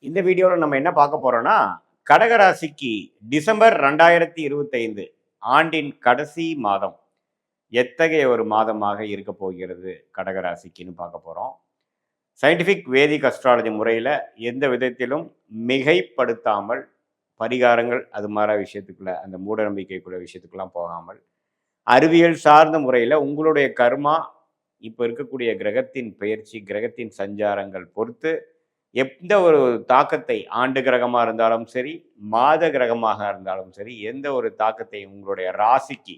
இந்த வீடியோவில் நம்ம என்ன பார்க்க போறோம்னா கடகராசிக்கு டிசம்பர் 2025 ஆண்டின் கடைசி மாதம் எத்தகைய ஒரு மாதமாக இருக்க போகிறது கடகராசிக்குன்னு பார்க்க போறோம். சயின்டிஃபிக் வேதிக் அஸ்ட்ராலஜி முறையில் எந்த விதத்திலும் மிகைப்படுத்தாமல் பரிகாரங்கள் அது மாதிரி விஷயத்துக்குள்ள அந்த மூட நம்பிக்கைக்குள்ள விஷயத்துக்கெல்லாம் போகாமல் அறிவியல் சார்ந்த முறையில் உங்களுடைய கர்மா இப்போ இருக்கக்கூடிய கிரகத்தின் பெயர்ச்சி கிரகத்தின் சஞ்சாரங்கள் பொறுத்து எந்த ஒரு தாக்கத்தை ஆண்டு கிரகமாக இருந்தாலும் சரி மாத கிரகமாக இருந்தாலும் சரி எந்த ஒரு தாக்கத்தை உங்களுடைய ராசிக்கு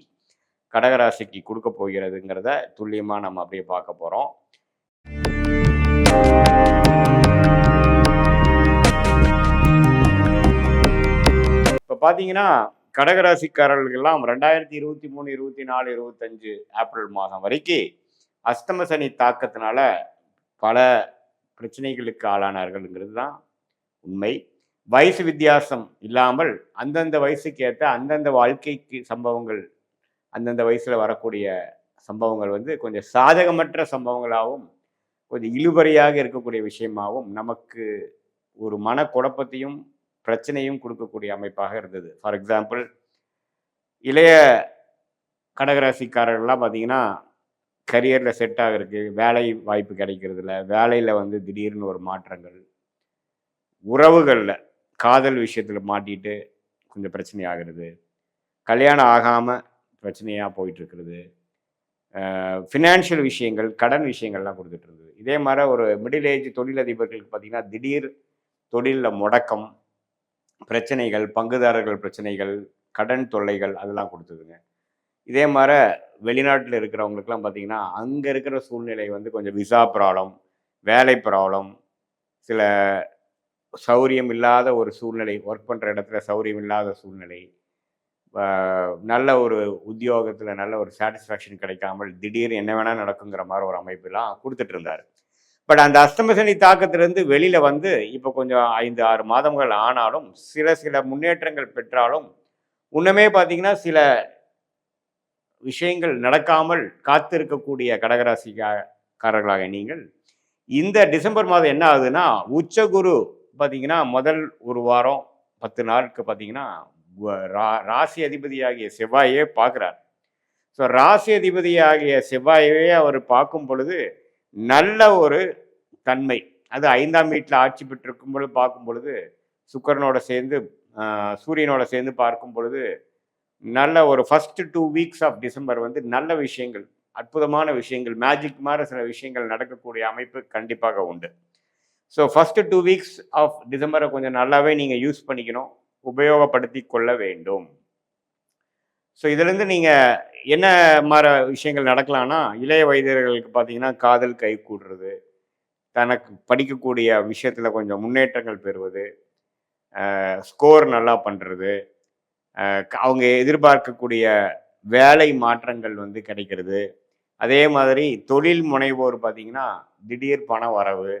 கடகராசிக்கு கொடுக்க போகிறதுங்கிறத துல்லியமாக நம்ம அப்படியே பார்க்க போகிறோம். இப்போ பார்த்தீங்கன்னா கடகராசிக்காரர்கள்லாம் 2023, 24, 25 ஏப்ரல் மாதம் வரைக்கும் அஸ்தம சனி தாக்கத்தினால பல பிரச்சனைகளுக்கு ஆளானார்கள்ங்கிறது தான் உண்மை. வயசு வித்தியாசம் இல்லாமல் அந்தந்த வயசுக்கு ஏற்ற அந்தந்த வாழ்க்கைக்கு சம்பவங்கள் அந்தந்த வயசில் வரக்கூடிய சம்பவங்கள் வந்து கொஞ்சம் சாதகமற்ற சம்பவங்களாகவும் கொஞ்சம் இழுபறியாக இருக்கக்கூடிய விஷயமாகவும் நமக்கு ஒரு மன குழப்பத்தையும் பிரச்சனையும் கொடுக்கக்கூடிய அமைப்பாக இருந்தது. ஃபார் எக்ஸாம்பிள், இளைய கடகராசிக்காரர்கள்லாம் பார்த்தீங்கன்னா கரியரில் செட் ஆகிறதுக்கு வேலை வாய்ப்பு கிடைக்கிறது இல்லை, வேலையில் வந்து திடீர்னு ஒரு மாற்றங்கள், உறவுகளில் காதல் விஷயத்தில் மாட்டிட்டு கொஞ்சம் பிரச்சனை ஆகிறது, கல்யாணம் ஆகாமல் பிரச்சனையாக போயிட்டுருக்கிறது, ஃபினான்ஷியல் விஷயங்கள் கடன் விஷயங்கள்லாம் கொடுத்துட்டு இருந்தது. இதே மாதிரி ஒரு மிடில் ஏஜ் தொழிலதிபர்களுக்கு பார்த்திங்கன்னா திடீர் தொழிலில் முடக்கம், பிரச்சனைகள், பங்குதாரர்கள் பிரச்சனைகள், கடன் தொல்லைகள் அதெல்லாம் கொடுத்ததுங்க. இதே மாதிரி வெளிநாட்டில் இருக்கிறவங்களுக்குலாம் பார்த்திங்கன்னா அங்கே இருக்கிற சூழ்நிலை வந்து கொஞ்சம் விசா ப்ராப்ளம், வேலை ப்ராப்ளம், சில சௌரியம் இல்லாத ஒரு சூழ்நிலை, ஒர்க் பண்ணுற இடத்துல சௌரியம் இல்லாத சூழ்நிலை, நல்ல ஒரு உத்தியோகத்தில் நல்ல ஒரு சாட்டிஸ்ஃபேக்ஷன் கிடைக்காமல் திடீர் என்ன வேணால் நடக்குங்கிற மாதிரி ஒரு அமைப்பெல்லாம் கொடுத்துட்டு இருந்தார். பட் அந்த அஸ்தமசனி தாக்கத்திலேருந்து வெளியில் வந்து இப்போ கொஞ்சம் 5-6 மாதங்கள் ஆனாலும் சில முன்னேற்றங்கள் பெற்றாலும் இன்னுமே பார்த்தீங்கன்னா சில விஷயங்கள் நடக்காமல் காத்திருக்கக்கூடிய கடகராசிக்காரர்களாக நீங்கள் இந்த டிசம்பர் மாதம் என்ன ஆகுதுன்னா, உச்சகுரு பார்த்தீங்கன்னா முதல் ஒரு வாரம் 10 நாளுக்கு பார்த்தீங்கன்னா ராசி அதிபதியாகிய செவ்வாயே பார்க்குறார். ஸோ ராசி அதிபதியாகிய செவ்வாயவே அவர் பார்க்கும் பொழுது நல்ல ஒரு தன்மை, அது 5ஆம் வீட்டில் ஆட்சி பெற்றிருக்கும் பொழுது பார்க்கும் பொழுது சுக்கிரனோட சேர்ந்து சூரியனோட சேர்ந்து பார்க்கும் பொழுது நல்ல ஒரு ஃபர்ஸ்ட் 2 வீக்ஸ் ஆஃப் டிசம்பர் வந்து நல்ல விஷயங்கள், அற்புதமான விஷயங்கள், மேஜிக் மாதிரி சில விஷயங்கள் நடக்கக்கூடிய அமைப்பு கண்டிப்பாக உண்டு. ஸோ ஃபர்ஸ்ட் 2 வீக்ஸ் ஆஃப் டிசம்பரை கொஞ்சம் நல்லாவே நீங்கள் யூஸ் பண்ணிக்கணும், உபயோகப்படுத்தி கொள்ள வேண்டும். ஸோ இதுலேருந்து நீங்கள் என்ன மாதிரி விஷயங்கள் நடக்கலாம்னா, இளைய வயதினர்களுக்கு பார்த்தீங்கன்னா காதல் கை கூடுறது, தனக்கு படிக்கக்கூடிய விஷயத்தில் கொஞ்சம் முன்னேற்றங்கள் பெறுவது, ஸ்கோர் நல்லா பண்ணுறது, அவங்க எதிர்பார்க்கக்கூடிய வேலை மாற்றங்கள் வந்து கிடைக்கிறது. அதே மாதிரி தொழில் முனைவோர் பார்த்திங்கன்னா திடீர் பண வரவு,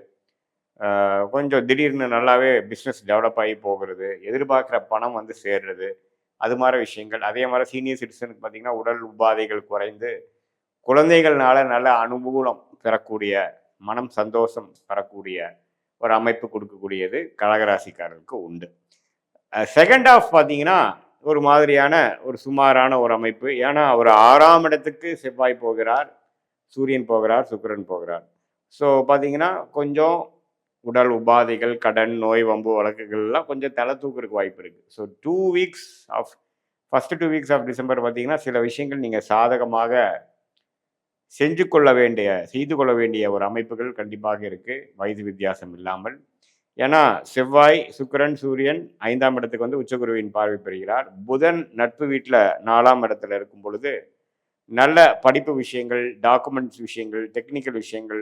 கொஞ்சம் திடீர்னு நல்லாவே பிஸ்னஸ் டெவலப் ஆகி போகிறது, எதிர்பார்க்குற பணம் வந்து சேர்றது, அது மாதிரி விஷயங்கள். அதே மாதிரி சீனியர் சிட்டிசனுக்கு பார்த்திங்கன்னா உடல் உபாதைகள் குறைந்து குழந்தைகள்னால நல்ல அனுகூலம் பெறக்கூடிய, மனம் சந்தோஷம் பெறக்கூடிய ஒரு அமைப்பு கொடுக்கக்கூடியது கடகராசிக்காரருக்கு உண்டு. செகண்ட் ஆஃப் பார்த்தீங்கன்னா ஒரு மாதிரியான ஒரு சுமாரான ஒரு அமைப்பு. ஏன்னா அவர் 6ஆம் இடத்துக்கு செவ்வாய் போகிறார், சூரியன் போகிறார், சுக்கிரன் போகிறார். ஸோ பார்த்தீங்கன்னா கொஞ்சம் உடல் உபாதைகள், கடன், நோய், வம்பு வழக்குகள்லாம் கொஞ்சம் தலை தூக்குறதுக்கு வாய்ப்பு இருக்குது. So 2 weeks of first 2 weeks of December பார்த்தீங்கன்னா சில விஷயங்கள் நீங்கள் சாதகமாக செய்து கொள்ள வேண்டிய ஒரு அமைப்புகள் கண்டிப்பாக இருக்குது, வயது வித்தியாசம் இல்லாமல். ஏன்னா செவ்வாய், சுக்கிரன், சூரியன் 5ஆம் இடத்துக்கு வந்து உச்சகுருவின் பார்வை பெறுகிறார். புதன் நட்பு வீட்டில் 4ஆம் இடத்துல இருக்கும் பொழுது நல்ல படிப்பு விஷயங்கள், டாக்குமெண்ட்ஸ் விஷயங்கள், டெக்னிக்கல் விஷயங்கள்,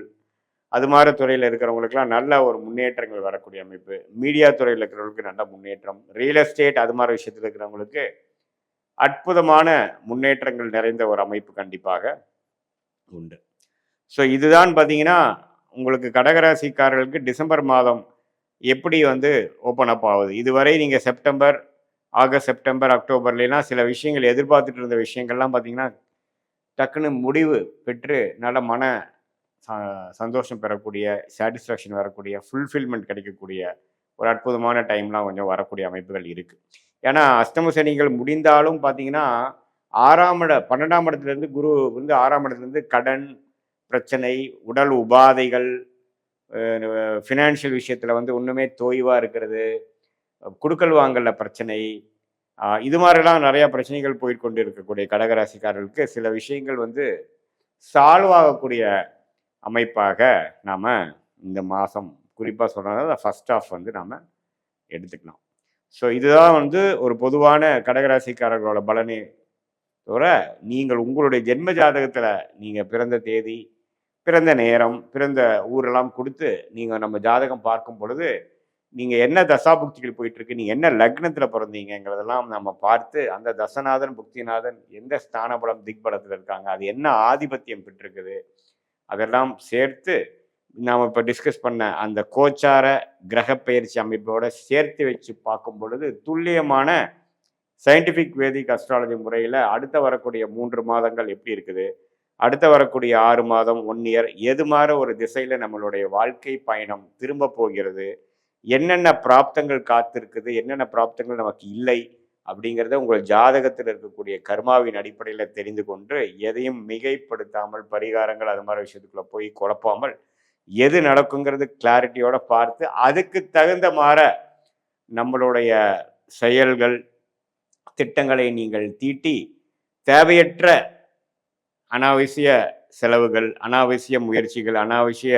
அது மாதிரி துறையில் இருக்கிறவங்களுக்குலாம் நல்ல ஒரு முன்னேற்றங்கள் வரக்கூடிய அமைப்பு. மீடியா துறையில் இருக்கிறவங்களுக்கு நல்ல முன்னேற்றம், ரியல் எஸ்டேட் அது மாதிரி விஷயத்தில் இருக்கிறவங்களுக்கு அற்புதமான முன்னேற்றங்கள் நிறைந்த ஒரு அமைப்பு கண்டிப்பாக உண்டு. ஸோ இதுதான் பார்த்தீங்கன்னா உங்களுக்கு கடகராசிக்காரர்களுக்கு டிசம்பர் மாதம் எப்படி வந்து ஓப்பன் அப் ஆகுது. இதுவரை நீங்கள் செப்டம்பர், ஆகஸ்ட், செப்டம்பர், அக்டோபர்லாம் சில விஷயங்கள் எதிர்பார்த்துட்டு இருந்த விஷயங்கள்லாம் பார்த்தீங்கன்னா டக்குன்னு முடிவு பெற்று நல்ல சந்தோஷம் பெறக்கூடிய, சாட்டிஸ்ஃபேக்ஷன் வரக்கூடிய, ஃபுல்ஃபில்மெண்ட் கிடைக்கக்கூடிய ஒரு அற்புதமான டைம்லாம் கொஞ்சம் வரக்கூடிய அமைப்புகள் இருக்குது. ஏன்னா அஷ்டம சனிகள் முடிந்தாலும் பார்த்தீங்கன்னா 12ஆம் இடத்துலேருந்து குரு வந்து 6ஆம் இடத்துலேருந்து கடன் பிரச்சனை, உடல் உபாதைகள், ஃபினான்ஷியல் விஷயத்தில் வந்து ஒன்றுமே தோய்வாக இருக்கிறது, குடுக்கல் வாங்கல பிரச்சனை, இது மாதிரிலாம் நிறையா பிரச்சனைகள் போய்கொண்டு இருக்கக்கூடிய கடகராசிக்காரர்களுக்கு சில விஷயங்கள் வந்து சால்வ் ஆகக்கூடிய அமைப்பாக நாம் இந்த மாதம் குறிப்பாக சொல்கிறத ஃபர்ஸ்ட் ஆஃப் வந்து நாம் எடுத்துக்கலாம். ஸோ இதுதான் வந்து ஒரு பொதுவான கடகராசிக்காரர்களோட பலனே தவிர, நீங்கள் உங்களுடைய ஜென்ம ஜாதகத்தில் நீங்கள் பிறந்த தேதி, பிறந்த நேரம், பிறந்த ஊரெல்லாம் கொடுத்து நீங்கள் நம்ம ஜாதகம் பார்க்கும் பொழுது நீங்கள் என்ன தசாபுக்திகள் போயிட்டுருக்கு, நீங்கள் என்ன லக்னத்தில் பிறந்தீங்கிறதெல்லாம் நம்ம பார்த்து அந்த தசநாதன் புக்திநாதன் எந்த ஸ்தானபலம் திக்பலத்தில் இருக்காங்க, அது என்ன ஆதிபத்தியம் பெற்றிருக்குது, அதெல்லாம் சேர்த்து நாம் இப்போ டிஸ்கஸ் பண்ண அந்த கோச்சார கிரக பயிற்சி அமைப்போட சேர்த்து வச்சு பார்க்கும் பொழுது துல்லியமான சயின்டிஃபிக் வேதிக் அஸ்ட்ராலஜி முறையில் அடுத்த வரக்கூடிய 3 மாதங்கள் எப்படி இருக்குது, அடுத்த வரக்கூடிய 6 மாதம் 1 இயர் எது மாதிரி ஒரு திசையில் நம்மளுடைய வாழ்க்கை பயணம் திரும்ப போகிறது, என்னென்ன பிராப்தங்கள் காத்திருக்குது, என்னென்ன பிராப்தங்கள் நமக்கு இல்லை அப்படிங்கிறத உங்கள் ஜாதகத்தில் இருக்கக்கூடிய கர்மாவின் அடிப்படையில் தெரிந்து கொண்டு எதையும் மிகைப்படுத்தாமல் பரிகாரங்கள் அது மாதிரி விஷயத்துக்குள்ள போய் குழப்பாமல் எது நடக்குங்கிறது கிளாரிட்டியோட பார்த்து அதுக்கு தகுந்த மாதிரி நம்மளுடைய செயல்கள் திட்டங்களை நீங்கள் தீட்டி தேவையற்ற அனாவசிய செலவுகள், அனாவசிய முயற்சிகள், அனாவசிய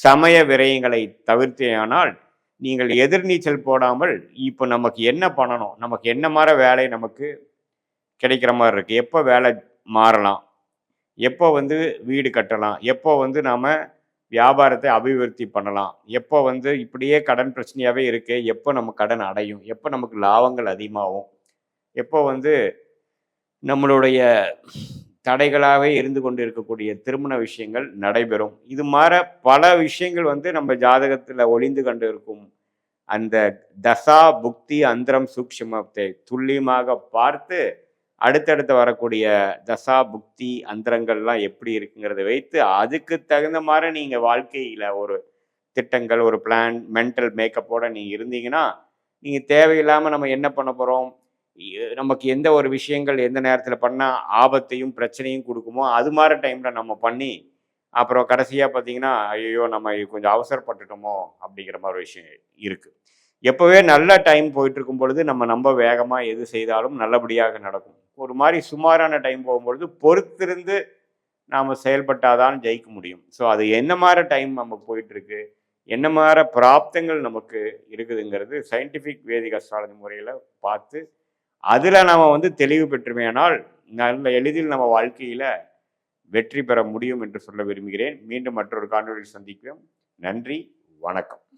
சமய விரயங்களை தவிர்த்தேயானால் நீங்கள் எதிர்நீச்சல் போடாமல் இப்போ நமக்கு என்ன பண்ணணும், நமக்கு என்ன மாதிரி வேலை நமக்கு கிடைக்கிற மாதிரி இருக்குது, எப்போ வேலை மாறலாம், எப்போ வந்து வீடு கட்டலாம், எப்போ வந்து நாம் வியாபாரத்தை அபிவிருத்தி பண்ணலாம், எப்போ வந்து இப்படியே கடன் பிரச்சனையாகவே இருக்கு, எப்போ நம்ம கடன் அடையும், எப்போ நமக்கு லாபங்கள் அதிகமாகும், எப்போ வந்து நம்மளுடைய தடைகளாகவே இருந்து கொண்டு இருக்கக்கூடிய திருமண விஷயங்கள் நடைபெறும். இது மாதிரி பல விஷயங்கள் வந்து நம்ம ஜாதகத்தில் ஒளிந்து கொண்டு இருக்கும் அந்த தசா புக்தி அந்தரம் சூக்ஷ்மத்தை துல்லியமாக பார்த்து அடுத்தடுத்து வரக்கூடிய தசா புக்தி அந்தரங்கள்லாம் எப்படி இருக்குங்கிறத வைத்து அதுக்கு தகுந்த மாதிரி நீங்கள் வாழ்க்கையில் ஒரு திட்டங்கள், ஒரு பிளான், மென்டல் மேக்கப்போட நீங்கள் இருந்தீங்கன்னா நீங்கள் தேவையில்லாமல் நம்ம என்ன பண்ண போகிறோம், நமக்கு எந்த ஒரு விஷயங்கள் எந்த நேரத்தில் பண்ணால் ஆபத்தையும் பிரச்சனையும் கொடுக்குமோ அது மாதிரி டைமில் நம்ம பண்ணி அப்புறம் கடைசியாக பார்த்தீங்கன்னா ஐயோ நம்ம கொஞ்சம் அவசரப்பட்டுட்டோமோ அப்படிங்கிற மாதிரி ஒரு விஷயம் இருக்குது. எப்போவே நல்ல டைம் போயிட்டு இருக்கும் பொழுது நம்ம வேகமாக எது செய்தாலும் நல்லபடியாக நடக்கும். ஒரு மாதிரி சுமாரான டைம் போகும்பொழுது பொறுத்திருந்து நாம் செயல்பட்டாதான் ஜெயிக்க முடியும். ஸோ அது என்ன மாதிரி டைம் நமக்கு போயிட்டுருக்கு, என்ன மாதிரி பிராப்தங்கள் நமக்கு இருக்குதுங்கிறது சயின்டிஃபிக் வேதிக் அஸ்ட்ராலஜி முறையில் பார்த்து அதில் நாம் வந்து தெளிவு பெற்றுமையானால் நல்ல எளிதில் நம்ம வாழ்க்கையில் வெற்றி பெற முடியும் என்று சொல்ல விரும்புகிறேன். மீண்டும் மற்றொரு காணொலியில் சந்திக்கிறோம். நன்றி, வணக்கம்.